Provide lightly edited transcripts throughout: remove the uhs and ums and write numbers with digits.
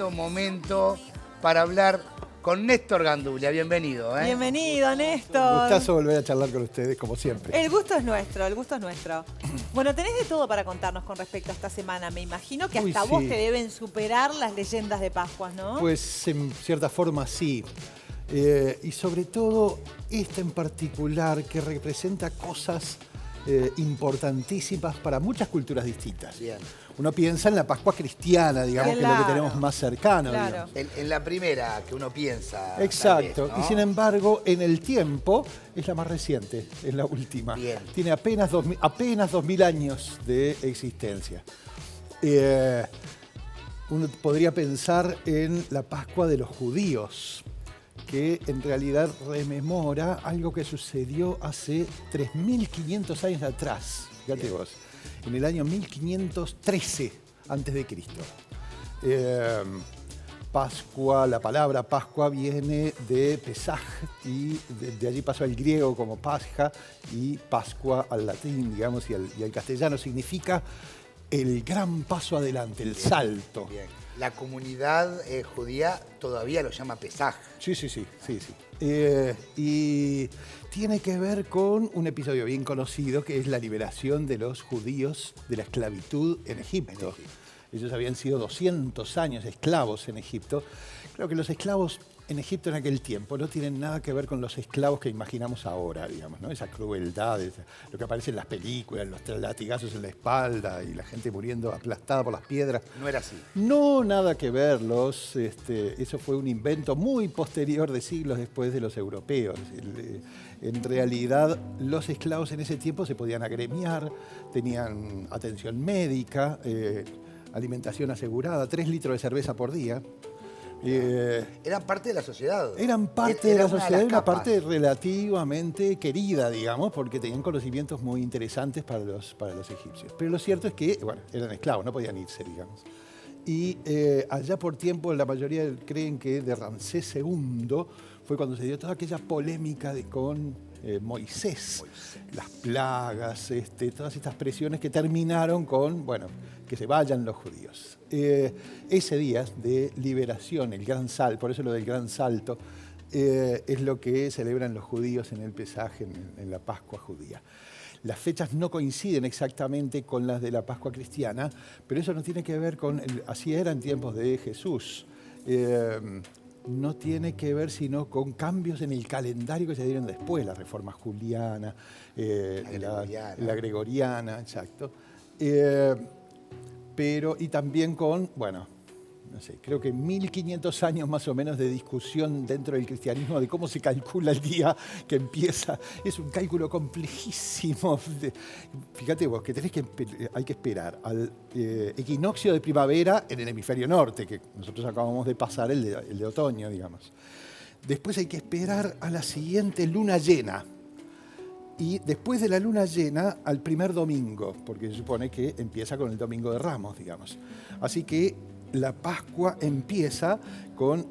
lindo momento para hablar con Néstor Gandulia. Bienvenido. Bienvenido, Néstor. Gustazo volver a charlar con ustedes, como siempre. El gusto es nuestro, el gusto es nuestro. Bueno, tenés de todo para contarnos con respecto a esta semana. Me imagino que hasta vos te deben superar las leyendas de Pascuas, ¿no? Pues en cierta forma sí. Y sobre todo esta en particular que representa cosas importantísimas para muchas culturas distintas. Bien. Uno piensa en la Pascua cristiana, digamos, Claro. que es lo que tenemos más cercano. Claro. En la primera que uno piensa. Exacto. Tal vez, ¿no? Y sin embargo, en el tiempo es la más reciente, es la última. Bien. Tiene apenas 2000 años de existencia. Uno podría pensar en la Pascua de los judíos, que en realidad rememora algo que sucedió hace 3.500 años atrás. Fíjate vos, en el año 1513 a.C. Pascua, la palabra Pascua viene de Pesaj y de allí pasó al griego como Pasja y Pascua al latín, digamos, y al castellano significa el gran paso adelante, el salto. Bien. La comunidad judía todavía lo llama Pesaj. Sí. Y tiene que ver con un episodio bien conocido que es la liberación de los judíos de la esclavitud en Egipto. Ellos habían sido 200 años esclavos en Egipto. Creo que los esclavos en Egipto en aquel tiempo no tienen nada que ver con los esclavos que imaginamos ahora, digamos, ¿no? Esa crueldad, lo que aparece en las películas, los latigazos en la espalda y la gente muriendo aplastada por las piedras. No era así. No, nada que ver. Eso fue un invento muy posterior de siglos después de los europeos. En realidad, los esclavos en ese tiempo se podían agremiar, tenían atención médica, alimentación asegurada, 3 litros de cerveza por día. Eran parte de la sociedad. Eran parte de la sociedad, una capas. parte relativamente querida, digamos, porque tenían conocimientos muy interesantes para los egipcios. Pero lo cierto es que, bueno, eran esclavos, no podían irse, digamos. Y allá por tiempo, la mayoría creen que de Ramsés II fue cuando se dio toda aquella polémica con Moisés, las plagas, todas estas presiones que terminaron con, bueno, que se vayan los judíos. Ese día de liberación, el gran salto, por eso lo del gran salto, es lo que celebran los judíos en el Pesaj, en la Pascua judía. Las fechas no coinciden exactamente con las de la Pascua cristiana, pero eso no tiene que ver con, así era en tiempos de Jesús. No tiene que ver sino con cambios en el calendario que se dieron después, la Reforma Juliana, la Gregoriana, exacto. Y también con, bueno, no sé, creo que 1500 años más o menos de discusión dentro del cristianismo de cómo se calcula el día que empieza. Es un cálculo complejísimo. Fíjate vos, que hay que esperar al equinoccio de primavera en el hemisferio norte, que nosotros acabamos de pasar, el de otoño, digamos. Después hay que esperar a la siguiente luna llena. Y después de la luna llena, al primer domingo, porque se supone que empieza con el Domingo de Ramos, digamos. Así que la Pascua empieza con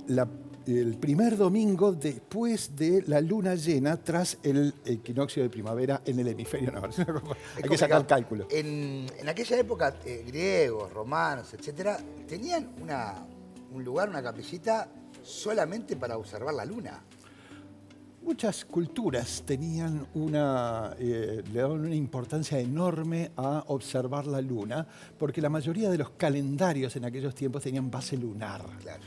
el primer domingo después de la luna llena tras el equinoccio de primavera en el hemisferio norte. Hay que sacar cálculo. En aquella época, griegos, romanos, etcétera, tenían un lugar, una capillita solamente para observar la luna. Muchas culturas tenían le daban una importancia enorme a observar la luna, porque la mayoría de los calendarios en aquellos tiempos tenían base lunar. Claro.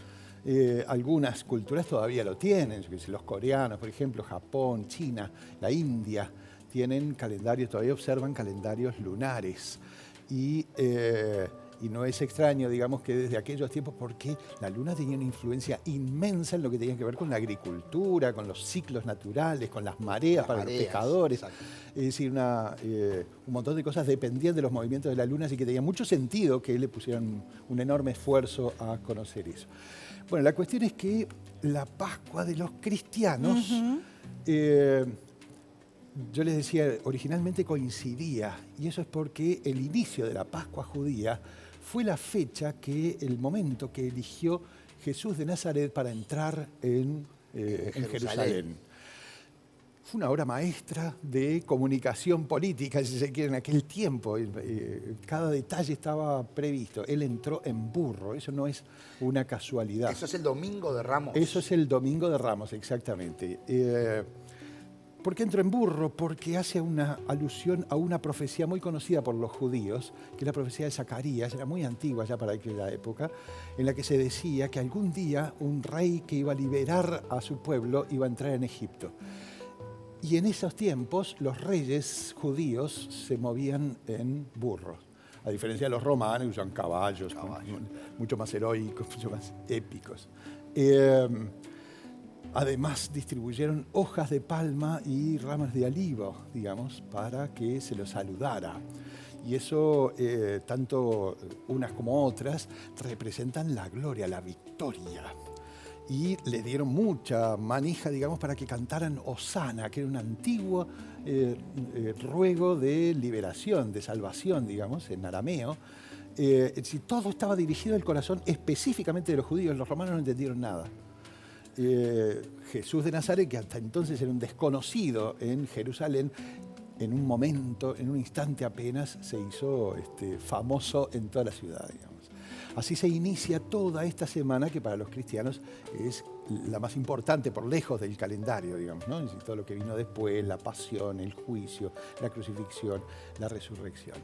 Algunas culturas todavía lo tienen, los coreanos, por ejemplo, Japón, China, la India, tienen calendarios, todavía observan calendarios lunares. Y no es extraño, digamos, que desde aquellos tiempos, porque la luna tenía una influencia inmensa en lo que tenía que ver con la agricultura, con los ciclos naturales, con las mareas para los pescadores. Exacto. Es decir, un montón de cosas dependían de los movimientos de la luna, así que tenía mucho sentido que le pusieran un enorme esfuerzo a conocer eso. Bueno, la cuestión es que la Pascua de los cristianos, yo les decía, originalmente coincidía, y eso es porque el inicio de la Pascua judía fue la fecha el momento que eligió Jesús de Nazaret para entrar en Jerusalén. fue una obra maestra de comunicación política, si se quiere, en aquel tiempo. Cada detalle estaba previsto. Él entró en burro, eso no es una casualidad. Eso es el Domingo de Ramos. Eso es el Domingo de Ramos, exactamente. ¿Por qué entró en burro? Porque hace una alusión a una profecía muy conocida por los judíos, que es la profecía de Zacarías, era muy antigua ya para aquella época, en la que se decía que algún día un rey que iba a liberar a su pueblo iba a entrar en Egipto. Y en esos tiempos los reyes judíos se movían en burros, a diferencia de los romanos, que usan caballos. Mucho más heroicos, mucho más épicos. Además distribuyeron hojas de palma y ramas de olivo, digamos, para que se los saludara. Y eso, tanto unas como otras, representan la gloria, la victoria. Y le dieron mucha manija, digamos, para que cantaran Hosana, que era un antiguo ruego de liberación, de salvación, digamos, en arameo. Es decir, todo estaba dirigido al corazón específicamente de los judíos. Los romanos no entendieron nada. Jesús de Nazaret, que hasta entonces era un desconocido en Jerusalén, en un momento, en un instante apenas, se hizo famoso en toda la ciudad, digamos. Así se inicia toda esta semana que para los cristianos es la más importante por lejos del calendario, digamos, ¿no? Todo lo que vino después, la pasión, el juicio, la crucifixión, la resurrección.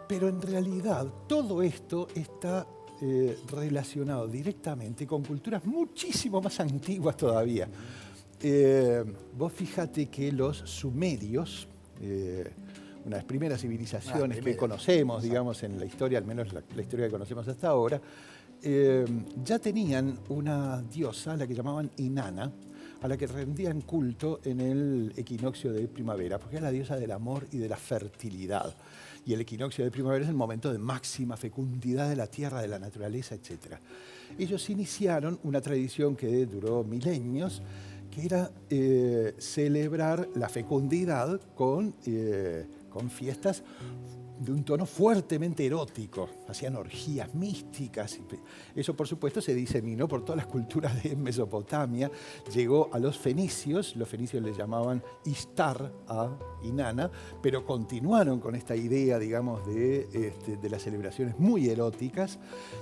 Pero en realidad todo esto está relacionado directamente con culturas muchísimo más antiguas todavía. Vos fíjate que los sumerios, una de las primeras civilizaciones que conocemos, digamos, en la historia, al menos la historia que conocemos hasta ahora, ya tenían una diosa, la que llamaban Inanna, a la que rendían culto en el equinoccio de primavera, porque era la diosa del amor y de la fertilidad. Y el equinoccio de primavera es el momento de máxima fecundidad de la tierra, de la naturaleza, etc. Ellos iniciaron una tradición que duró milenios, que era celebrar la fecundidad con fiestas de un tono fuertemente erótico. Hacían orgías místicas. Eso, por supuesto, se diseminó por todas las culturas de Mesopotamia. Llegó a los fenicios les llamaban Ishtar a Inanna, pero continuaron con esta idea, digamos, de las celebraciones muy eróticas,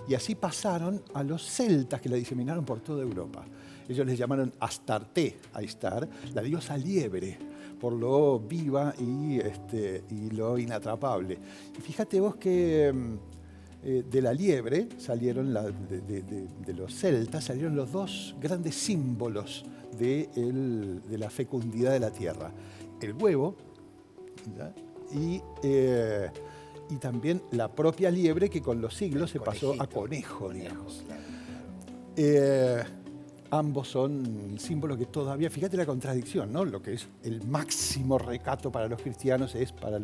y así pasaron a los celtas, que la diseminaron por toda Europa. Ellos les llamaron Astarte a Ishtar, la diosa liebre, por lo viva y lo inatrapable. Y fíjate vos que de la liebre salieron, de los celtas, salieron los dos grandes símbolos de la fecundidad de la tierra. El huevo, ¿ya? Y también la propia liebre, que con los siglos se pasó a conejo, digamos. Ambos son símbolos que todavía, fíjate la contradicción, ¿no? Lo que es el máximo recato para los cristianos es para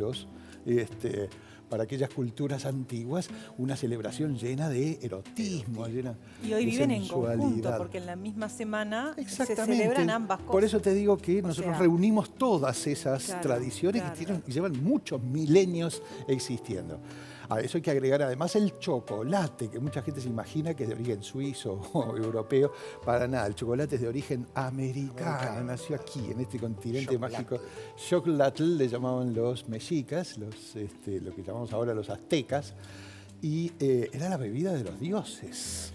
para aquellas culturas antiguas una celebración llena de erotismo, llena y hoy de viven sensualidad. en conjunto, porque en la misma semana se celebran ambas cosas. Por eso te digo que nosotros reunimos todas esas tradiciones que llevan muchos milenios existiendo. A eso hay que agregar además el chocolate, que mucha gente se imagina que es de origen suizo o europeo. Para nada, el chocolate es de origen americano, nació aquí, en este continente mágico. Chocolate le llamaban los mexicas, lo que llamamos ahora los aztecas, y era la bebida de los dioses.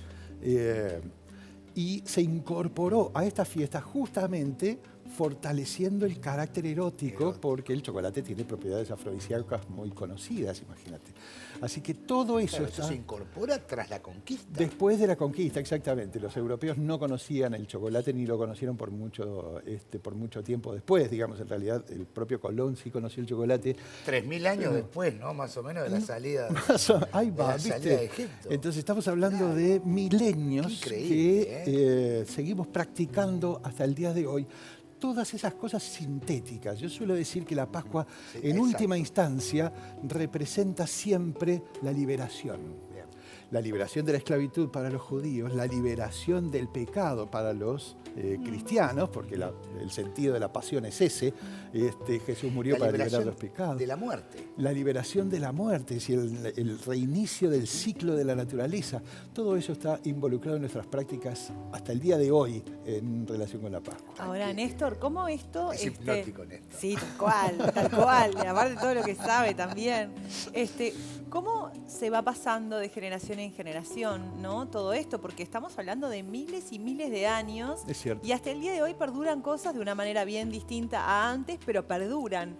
Y se incorporó a esta fiesta justamente fortaleciendo el carácter erótico, porque el chocolate tiene propiedades afrodisíacas muy conocidas, imagínate. Así que todo eso eso se incorpora tras la conquista. Después de la conquista, exactamente. Los europeos no conocían el chocolate ni lo conocieron por mucho tiempo después. Digamos, en realidad, el propio Colón sí conoció el chocolate. 3000 años después, ¿no? Más o menos de la salida, ahí va, salida de Egipto. Entonces estamos hablando de milenios que seguimos practicando hasta el día de hoy. Todas esas cosas sintéticas. Yo suelo decir que la Pascua, en última instancia, representa siempre la liberación. la liberación de la esclavitud para los judíos, la liberación del pecado para los cristianos, porque el sentido de la pasión es ese. Jesús murió para liberar los pecados. De la muerte. La liberación de la muerte, es decir, el reinicio del ciclo de la naturaleza. Todo eso está involucrado en nuestras prácticas hasta el día de hoy en relación con la Pascua. Ahora, Néstor, ¿cómo esto? Es hipnótico, Néstor. Sí, tal cual. Aparte de todo lo que sabe también. ¿Cómo se va pasando de generación en generación, ¿no? Todo esto, porque estamos hablando de miles y miles de años. Es cierto. Y hasta el día de hoy perduran cosas de una manera bien distinta a antes, pero perduran.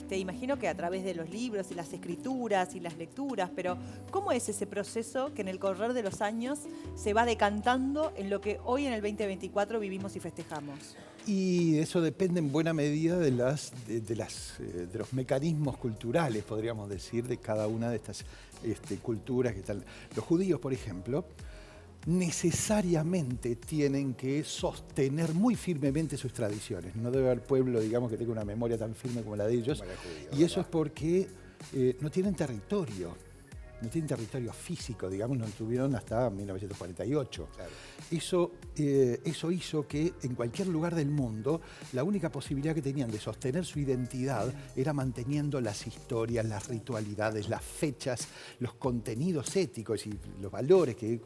Imagino que a través de los libros y las escrituras y las lecturas, pero ¿cómo es ese proceso que en el correr de los años se va decantando en lo que hoy en el 2024 vivimos y festejamos? Y eso depende en buena medida de los mecanismos culturales, podríamos decir, de cada una de estas culturas que están. Los judíos, por ejemplo, necesariamente tienen que sostener muy firmemente sus tradiciones. No debe haber pueblo, digamos, que tenga una memoria tan firme como la de ellos. Y eso es porque no tienen territorio. No tienen territorio físico, digamos, no tuvieron hasta 1948. Claro. Eso hizo que en cualquier lugar del mundo la única posibilidad que tenían de sostener su identidad era manteniendo las historias, las ritualidades, las fechas, los contenidos éticos y los valores que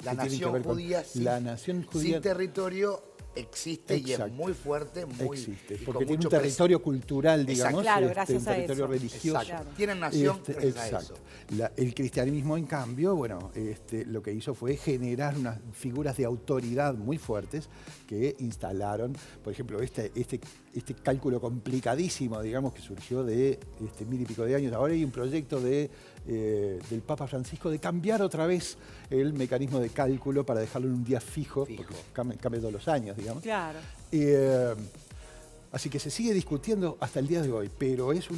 la nación judía sin territorio existe. Exacto. Y es muy fuerte, existe, porque tiene un territorio cultural, digamos, claro, gracias un territorio religioso. Exacto. Tienen nación gracias a eso. El cristianismo, en cambio, bueno, lo que hizo fue generar unas figuras de autoridad muy fuertes que instalaron, por ejemplo, este cálculo complicadísimo, digamos, que surgió de 1000 y pico de años. Ahora hay un proyecto del Papa Francisco de cambiar otra vez el mecanismo de cálculo para dejarlo en un día fijo. Porque cambia todos los años, digamos. Claro. Así que se sigue discutiendo hasta el día de hoy, pero es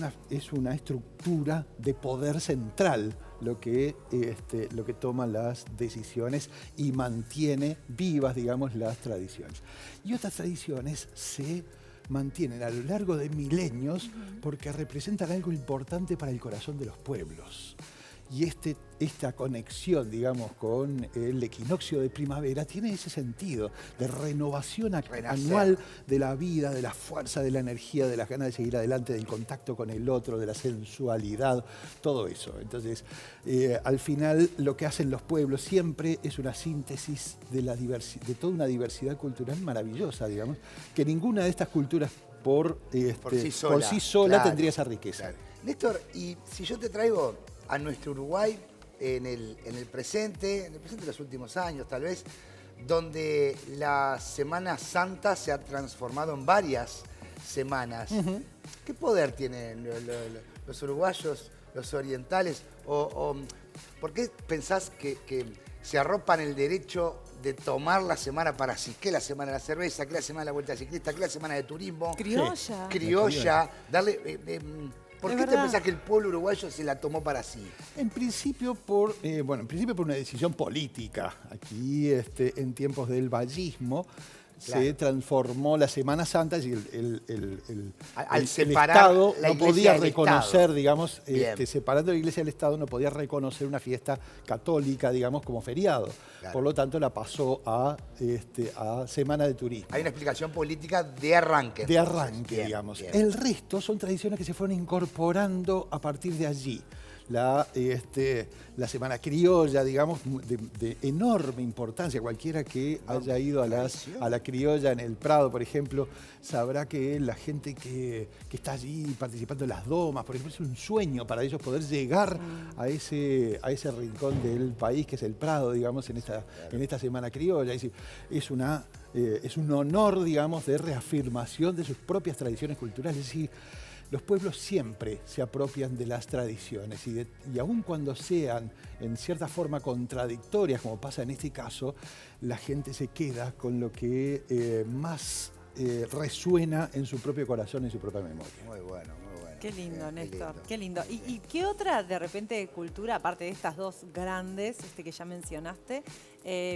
una estructura de poder central lo que toma las decisiones y mantiene vivas, digamos, las tradiciones. Y otras tradiciones se mantienen a lo largo de milenios porque representan algo importante para el corazón de los pueblos. Y esta conexión, digamos, con el equinoccio de primavera tiene ese sentido de renovación anual de la vida, de la fuerza, de la energía, de las ganas de seguir adelante, del contacto con el otro, de la sensualidad, todo eso. Entonces, al final, lo que hacen los pueblos siempre es una síntesis de toda una diversidad cultural maravillosa, digamos, que ninguna de estas culturas por sí sola claro, tendría esa riqueza. Claro. Néstor, y si yo te traigo a nuestro Uruguay en el presente de los últimos años tal vez, donde la Semana Santa se ha transformado en varias semanas. ¿Qué poder tienen los uruguayos, los orientales? ¿Por qué pensás que se arropan el derecho de tomar la semana para sí? ¿Qué es la semana de la cerveza? ¿Qué es la semana de la vuelta ciclista? ¿Qué es la semana de turismo? Criolla. Criolla. ¿Por qué te pensás que el pueblo uruguayo se la tomó para sí? En principio por una decisión política. Aquí, en tiempos del vallismo, se transformó la Semana Santa y el Estado no podía reconocer, digamos, separando la Iglesia del Estado, no podía reconocer una fiesta católica, digamos, como feriado. Claro. Por lo tanto, la pasó a Semana de Turismo. Hay una explicación política de arranque. De arranque, digamos. Bien. El resto son tradiciones que se fueron incorporando a partir de allí. La Semana Criolla, digamos, de enorme importancia. Cualquiera que haya ido a la criolla en el Prado, por ejemplo, sabrá que la gente que está allí participando en las domas, por ejemplo, es un sueño para ellos poder llegar a ese rincón del país que es el Prado, digamos, en esta Semana Criolla. Es un honor, digamos, de reafirmación de sus propias tradiciones culturales. Es decir, los pueblos siempre se apropian de las tradiciones y aun cuando sean en cierta forma contradictorias, como pasa en este caso, la gente se queda con lo que más resuena en su propio corazón, en su propia memoria. Muy bueno. Qué lindo, Néstor, qué lindo. ¿Y qué otra, de repente, cultura, aparte de estas dos grandes que ya mencionaste,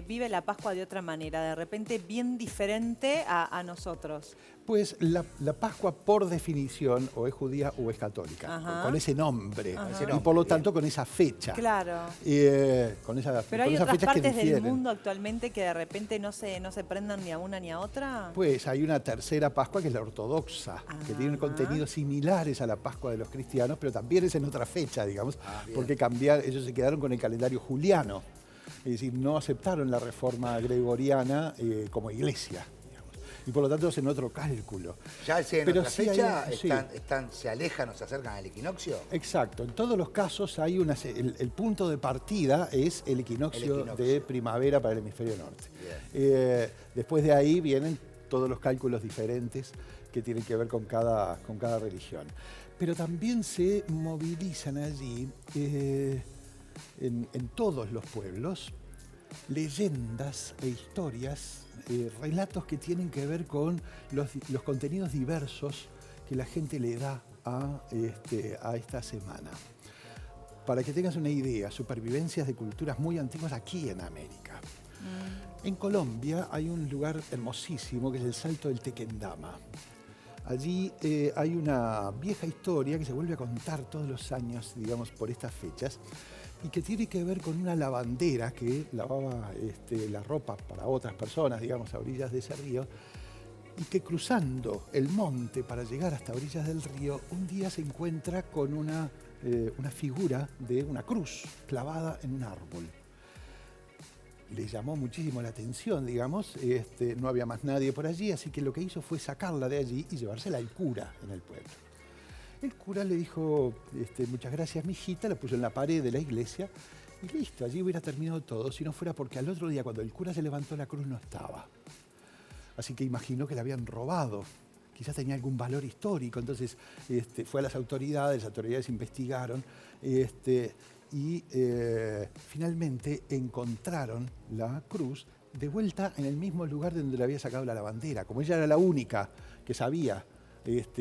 vive la Pascua de otra manera, de repente bien diferente a nosotros? Pues la Pascua, por definición, o es judía o es católica, Ajá. con ese nombre. Ajá. Y por lo tanto con esa fecha. Claro. Con esa, Pero con hay esas otras fechas que partes del difieren. mundo actualmente que de repente no se prendan ni a una ni a otra. Pues hay una tercera Pascua que es la ortodoxa, que tiene Ajá. contenidos similares a la Pascua de los cristianos, pero también es en otra fecha, digamos, bien. porque ellos se quedaron con el calendario juliano. Es decir, no aceptaron la reforma gregoriana como iglesia, digamos, y por lo tanto hacen otro cálculo. Ya en Pero otra sí fecha sí. se alejan o se acercan al equinoccio. Exacto, en todos los casos hay el punto de partida es el equinoccio de primavera para el hemisferio norte. Después de ahí vienen todos los cálculos diferentes que tienen que ver con cada religión. Pero también se movilizan allí, en todos los pueblos, leyendas e historias, relatos que tienen que ver con los contenidos diversos que la gente le da a esta semana. Para que tengas una idea, supervivencias de culturas muy antiguas aquí en América. En Colombia hay un lugar hermosísimo que es el Salto del Tequendama. Allí hay una vieja historia que se vuelve a contar todos los años, digamos, por estas fechas, y que tiene que ver con una lavandera que lavaba la ropa para otras personas, digamos, a orillas de ese río, y que cruzando el monte para llegar hasta orillas del río, un día se encuentra con una figura de una cruz clavada en un árbol. Le llamó muchísimo la atención, digamos, no había más nadie por allí, así que lo que hizo fue sacarla de allí y llevársela al cura en el pueblo. El cura le dijo, muchas gracias, mijita, la puso en la pared de la iglesia y listo, allí hubiera terminado todo, si no fuera porque al otro día, cuando el cura se levantó, la cruz no estaba. Así que imaginó que la habían robado, quizás tenía algún valor histórico, entonces fue a las autoridades investigaron, y finalmente encontraron la cruz de vuelta en el mismo lugar de donde le había sacado la lavandera. Como ella era la única que sabía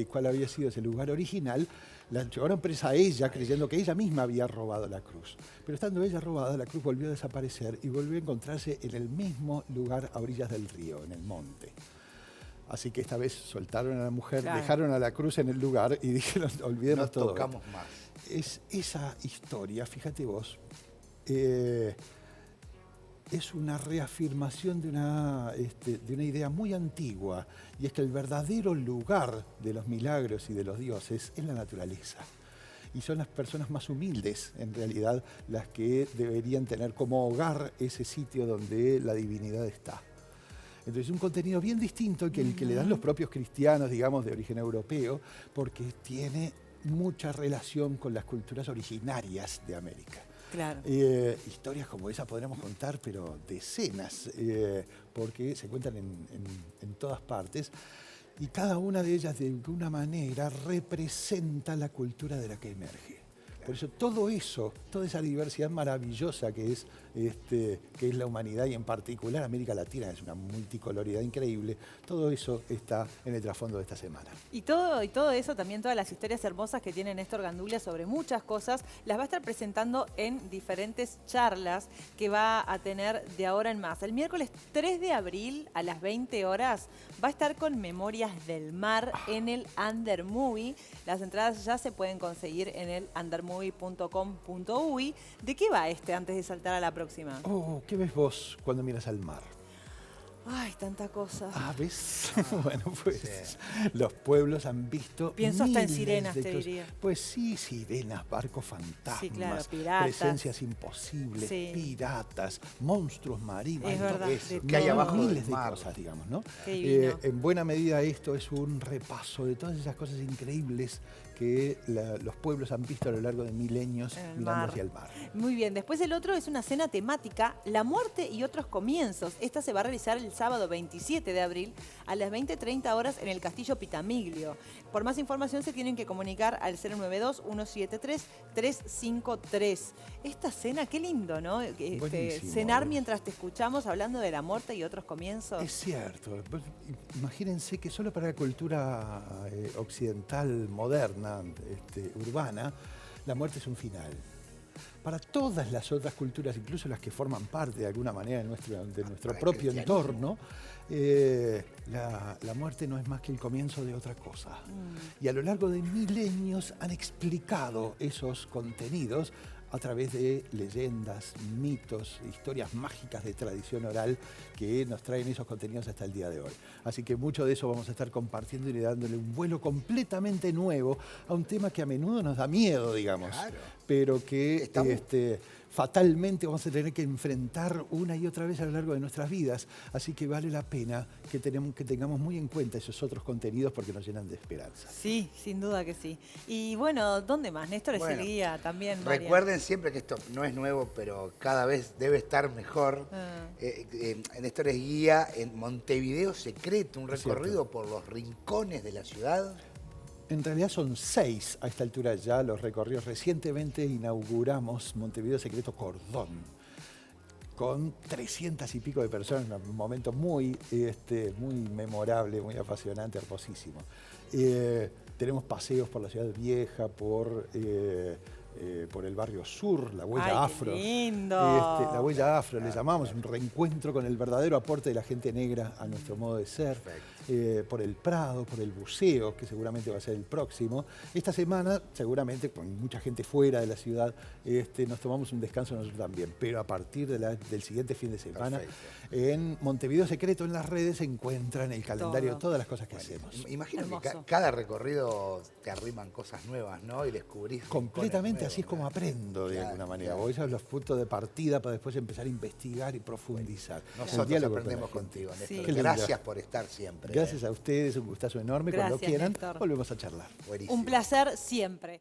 cuál había sido ese lugar original, la llevaron presa a ella creyendo que ella misma había robado la cruz. Pero estando ella robada, la cruz volvió a desaparecer y volvió a encontrarse en el mismo lugar a orillas del río, en el monte. Así que esta vez soltaron a la mujer, claro, dejaron a la cruz en el lugar y dijeron, olvidemos todo. No tocamos más. Es esa historia, fíjate vos, es una reafirmación de una idea muy antigua, y es que el verdadero lugar de los milagros y de los dioses es la naturaleza. Y son las personas más humildes, en realidad, las que deberían tener como hogar ese sitio donde la divinidad está. Entonces, un contenido bien distinto que el que le dan los propios cristianos, digamos, de origen europeo, porque tiene mucha relación con las culturas originarias de América. Claro. Historias como esa podríamos contar, pero decenas, porque se cuentan en todas partes, y cada una de ellas, de alguna manera, representa la cultura de la que emerge. Por eso todo eso, toda esa diversidad maravillosa que es la humanidad, y en particular América Latina, es una multicoloridad increíble, todo eso está en el trasfondo de esta semana. Y todo eso, también todas las historias hermosas que tiene Néstor Gandulia sobre muchas cosas, las va a estar presentando en diferentes charlas que va a tener de ahora en más. El miércoles 3 de abril a las 20 horas va a estar con Memorias del Mar en el Under Movie. Las entradas ya se pueden conseguir en el undermovie.com.uy. ¿De qué va antes de saltar a la próxima? Oh, ¿qué ves vos cuando miras al mar? Ay, tanta cosa. Ah, ¿ves? Bueno, pues los pueblos han visto Pienso hasta en miles sirenas, de te cosas. diría. Pues sí, sirenas, barcos fantasmas, Sí, claro, piratas. presencias imposibles, Sí. piratas, monstruos marinos, Es verdad, eso, de que hay todo. abajo del miles de mar. cosas, digamos, ¿no? Qué divino. En buena medida esto es un repaso de todas esas cosas increíbles que los pueblos han visto a lo largo de milenios En el mirando mar. hacia el mar. Muy bien, después el otro es una cena temática, La muerte y otros comienzos. Esta se va a realizar el sábado 27 de abril a las 20:30 horas en el Castillo Pitamiglio. Por más información se tienen que comunicar al 092-173-353. Esta cena, qué lindo, ¿no? Buenísimo. Cenar mientras te escuchamos hablando de la muerte y otros comienzos. Es cierto. Pues, imagínense que solo para la cultura occidental moderna, urbana, la muerte es un final. para todas las otras culturas, incluso las que forman parte de alguna manera de nuestro Para el propio cristianismo. entorno, la muerte no es más que el comienzo de otra cosa. Y a lo largo de milenios han explicado esos contenidos a través de leyendas, mitos, historias mágicas de tradición oral que nos traen esos contenidos hasta el día de hoy. Así que mucho de eso vamos a estar compartiendo y dándole un vuelo completamente nuevo a un tema que a menudo nos da miedo, digamos, Claro. pero que Estamos- fatalmente vamos a tener que enfrentar una y otra vez a lo largo de nuestras vidas. Así que vale la pena que tengamos muy en cuenta esos otros contenidos porque nos llenan de esperanza. Sí, sin duda que sí. Y bueno, ¿dónde más? Néstor es Bueno, el guía también. Marian. Recuerden siempre que esto no es nuevo, pero cada vez debe estar mejor. Ah. Néstor es guía en Montevideo Secreto, un Es cierto. recorrido por los rincones de la ciudad. En realidad son 6 a esta altura ya los recorridos. Recientemente inauguramos Montevideo Secreto Cordón, con 300 y pico de personas, un momento muy memorable, muy apasionante, hermosísimo. Tenemos paseos por la ciudad vieja, por el barrio sur, la huella Ay, qué afro. lindo. La huella afro, le llamamos, un reencuentro con el verdadero aporte de la gente negra a nuestro modo de ser. Perfecto. Por el Prado, por el buceo, que seguramente va a ser el próximo. Esta semana, seguramente, con mucha gente fuera de la ciudad, nos tomamos un descanso nosotros también. Pero a partir del siguiente fin de semana, Perfecto. en Montevideo Secreto, en las redes, se encuentran el calendario de Todo. todas las cosas que hacemos. Imagino que Hermoso. cada recorrido te arriman cosas nuevas, ¿no? Y descubrís. Completamente rincones así es como nuevos, aprendo de Claro, alguna manera. claro. Voy a los puntos de partida para después empezar a investigar y profundizar. El Nosotros diálogo con la aprendemos gente. contigo, Néstor. Sí. Qué lindo. Gracias por estar siempre. Gracias a ustedes, un gustazo enorme. Cuando Gracias, quieran, Néstor. volvemos a charlar. Buenísimo. Un placer siempre.